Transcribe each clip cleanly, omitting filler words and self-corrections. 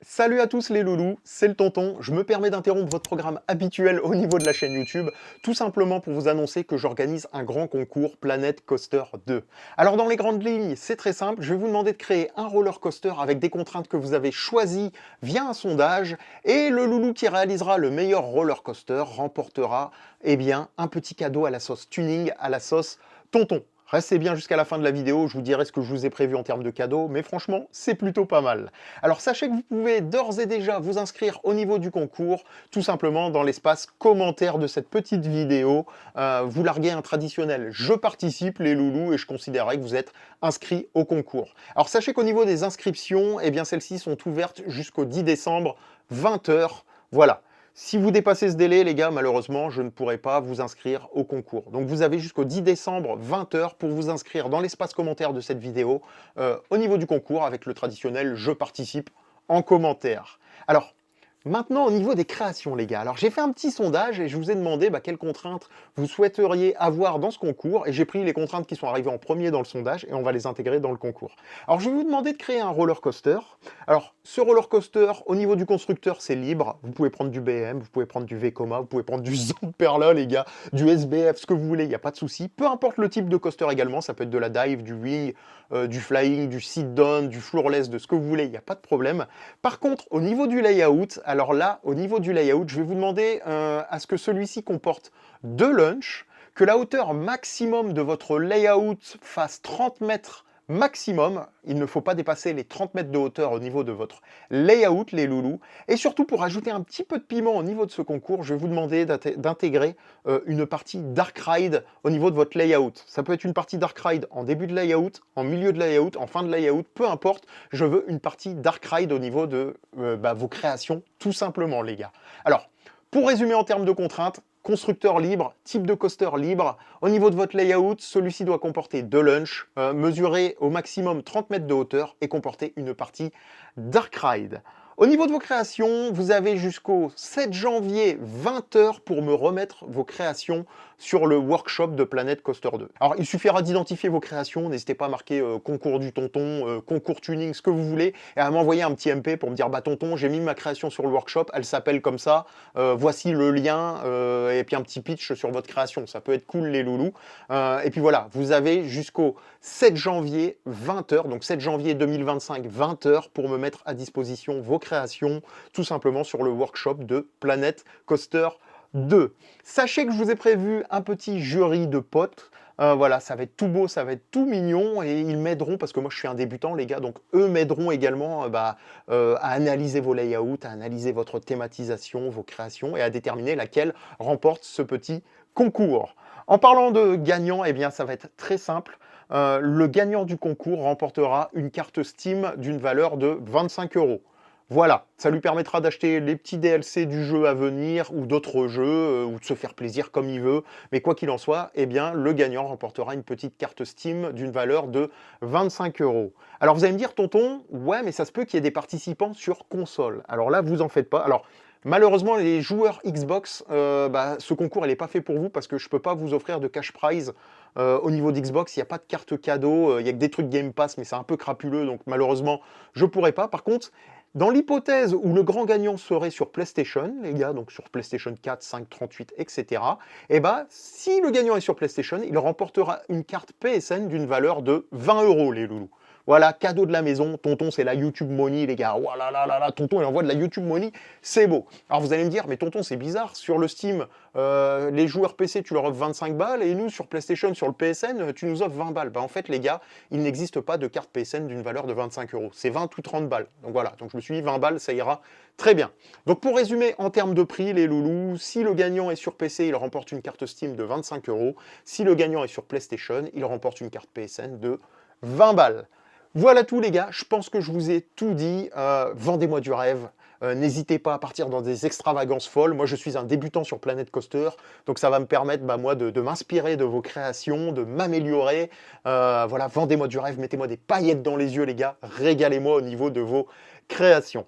Salut à tous les loulous, c'est le tonton. Je me permets d'interrompre votre programme habituel au niveau de la chaîne YouTube, tout simplement pour vous annoncer que j'organise un grand concours Planet Coaster 2. Alors dans les grandes lignes, c'est très simple, je vais vous demander de créer un roller coaster avec des contraintes que vous avez choisies via un sondage, et le loulou qui réalisera le meilleur roller coaster remportera un petit cadeau à la sauce tuning, à la sauce tonton. Restez bien jusqu'à la fin de la vidéo, je vous dirai ce que je vous ai prévu en termes de cadeaux, mais franchement, c'est plutôt pas mal. Alors sachez que vous pouvez d'ores et déjà vous inscrire au niveau du concours, tout simplement dans l'espace commentaire de cette petite vidéo. Vous larguez un traditionnel « Je participe les loulous » et je considérerai que vous êtes inscrit au concours. Alors sachez qu'au niveau des inscriptions, celles-ci sont ouvertes jusqu'au 10 décembre, 20 h. Voilà. Si vous dépassez ce délai, les gars, malheureusement, je ne pourrai pas vous inscrire au concours. Donc vous avez jusqu'au 10 décembre, 20 h, pour vous inscrire dans l'espace commentaire de cette vidéo, au niveau du concours, avec le traditionnel « Je participe » en commentaire. Alors, maintenant, au niveau des créations, les gars. Alors, j'ai fait un petit sondage et je vous ai demandé quelles contraintes vous souhaiteriez avoir dans ce concours. Et j'ai pris les contraintes qui sont arrivées en premier dans le sondage et on va les intégrer dans le concours. Alors, je vais vous demander de créer un roller coaster. Alors, ce roller coaster, au niveau du constructeur, c'est libre. Vous pouvez prendre du BM, vous pouvez prendre du Vekoma, vous pouvez prendre du Zamperla, les gars, du SBF, ce que vous voulez, il n'y a pas de souci. Peu importe le type de coaster également, ça peut être de la dive, du wing, du flying, du sit-down, du floorless, de ce que vous voulez, il n'y a pas de problème. Par contre, au niveau du layout, alors là, au niveau du layout, je vais vous demander à ce que celui-ci comporte deux lunchs, que la hauteur maximum de votre layout fasse 30 mètres maximum. Il ne faut pas dépasser les 30 mètres de hauteur au niveau de votre layout, les loulous. Et surtout, pour ajouter un petit peu de piment au niveau de ce concours, je vais vous demander d'intégrer une partie Dark Ride au niveau de votre layout. Ça peut être une partie Dark Ride en début de layout, en milieu de layout, en fin de layout, peu importe. Je veux une partie Dark Ride au niveau de vos créations, tout simplement, les gars. Alors, pour résumer en termes de contraintes, constructeur libre, type de coaster libre. Au niveau de votre layout, celui-ci doit comporter deux lunchs, mesurer au maximum 30 mètres de hauteur et comporter une partie Dark Ride. Au niveau de vos créations, vous avez jusqu'au 7 janvier 20 h pour me remettre vos créations sur le workshop de Planet Coaster 2. Alors, il suffira d'identifier vos créations, n'hésitez pas à marquer concours du tonton, concours tuning, ce que vous voulez, et à m'envoyer un petit MP pour me dire « Bah tonton, j'ai mis ma création sur le workshop, elle s'appelle comme ça, voici le lien, et puis un petit pitch sur votre création. » Ça peut être cool, les loulous. Et puis voilà, vous avez jusqu'au 7 janvier 20 h, donc 7 janvier 2025, 20 h, pour me mettre à disposition vos créations, tout simplement sur le workshop de Planet Coaster 2. Sachez que je vous ai prévu un petit jury de potes. Voilà, ça va être tout beau, ça va être tout mignon, et ils m'aideront, parce que moi je suis un débutant, les gars, donc eux m'aideront également à analyser vos layouts, à analyser votre thématisation, vos créations, et à déterminer laquelle remporte ce petit concours. En parlant de gagnant, ça va être très simple. Le gagnant du concours remportera une carte Steam d'une valeur de 25 €. Voilà, ça lui permettra d'acheter les petits DLC du jeu à venir ou d'autres jeux, ou de se faire plaisir comme il veut. Mais quoi qu'il en soit, le gagnant remportera une petite carte Steam d'une valeur de 25 €. Alors vous allez me dire, tonton, ouais, mais ça se peut qu'il y ait des participants sur console. Alors là, vous en faites pas. Alors, malheureusement, les joueurs Xbox, ce concours, il n'est pas fait pour vous parce que je ne peux pas vous offrir de cash prize au niveau d'Xbox. Il n'y a pas de carte cadeau, il n'y a que des trucs Game Pass, mais c'est un peu crapuleux, donc malheureusement, je ne pourrai pas. Par contre, dans l'hypothèse où le grand gagnant serait sur PlayStation, les gars, donc sur PlayStation 4, 5, 38, etc., si le gagnant est sur PlayStation, il remportera une carte PSN d'une valeur de 20 €, les loulous. Voilà, cadeau de la maison. Tonton, c'est la YouTube Money, les gars. Oh là là là là, tonton, il envoie de la YouTube Money, c'est beau. Alors vous allez me dire, mais tonton, c'est bizarre. Sur le Steam, les joueurs PC, tu leur offres 25 balles, et nous, sur PlayStation, sur le PSN, tu nous offres 20 balles. En fait, les gars, il n'existe pas de carte PSN d'une valeur de 25 €. C'est 20 ou 30 balles. Donc voilà, donc je me suis dit 20 balles, ça ira très bien. Donc pour résumer, en termes de prix, les loulous, si le gagnant est sur PC, il remporte une carte Steam de 25 €. Si le gagnant est sur PlayStation, il remporte une carte PSN de 20 balles. Voilà tout, les gars, je pense que je vous ai tout dit. Vendez-moi du rêve. N'hésitez pas à partir dans des extravagances folles. Moi, je suis un débutant sur Planet Coaster, donc ça va me permettre, moi, de m'inspirer de vos créations, de m'améliorer. Voilà, vendez-moi du rêve, mettez-moi des paillettes dans les yeux, les gars. Régalez-moi au niveau de vos créations.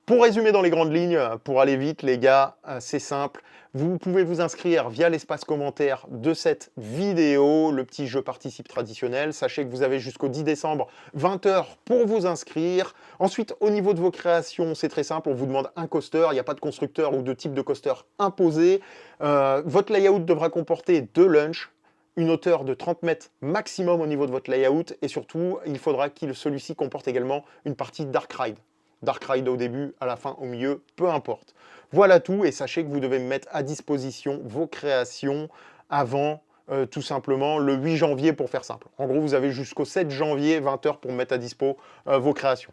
Pour résumer dans les grandes lignes, pour aller vite les gars, c'est simple. Vous pouvez vous inscrire via l'espace commentaire de cette vidéo, le petit jeu participe traditionnel. Sachez que vous avez jusqu'au 10 décembre, 20 heures pour vous inscrire. Ensuite, au niveau de vos créations, c'est très simple, on vous demande un coaster, il n'y a pas de constructeur ou de type de coaster imposé. Votre layout devra comporter 2 lunchs, une hauteur de 30 mètres maximum au niveau de votre layout, et surtout, il faudra que celui-ci comporte également une partie Dark Ride. Dark Ride au début, à la fin, au milieu, peu importe. Voilà tout, et sachez que vous devez mettre à disposition vos créations avant, tout simplement, le 8 janvier pour faire simple. En gros, vous avez jusqu'au 7 janvier, 20 heures pour mettre à dispo vos créations.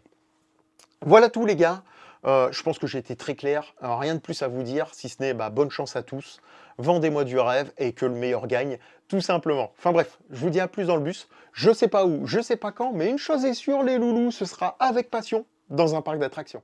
Voilà tout les gars, je pense que j'ai été très clair, alors, rien de plus à vous dire, si ce n'est bonne chance à tous, vendez-moi du rêve et que le meilleur gagne, tout simplement. Enfin bref, je vous dis à plus dans le bus, je sais pas où, je sais pas quand, mais une chose est sûre les loulous, ce sera avec passion dans un parc d'attractions.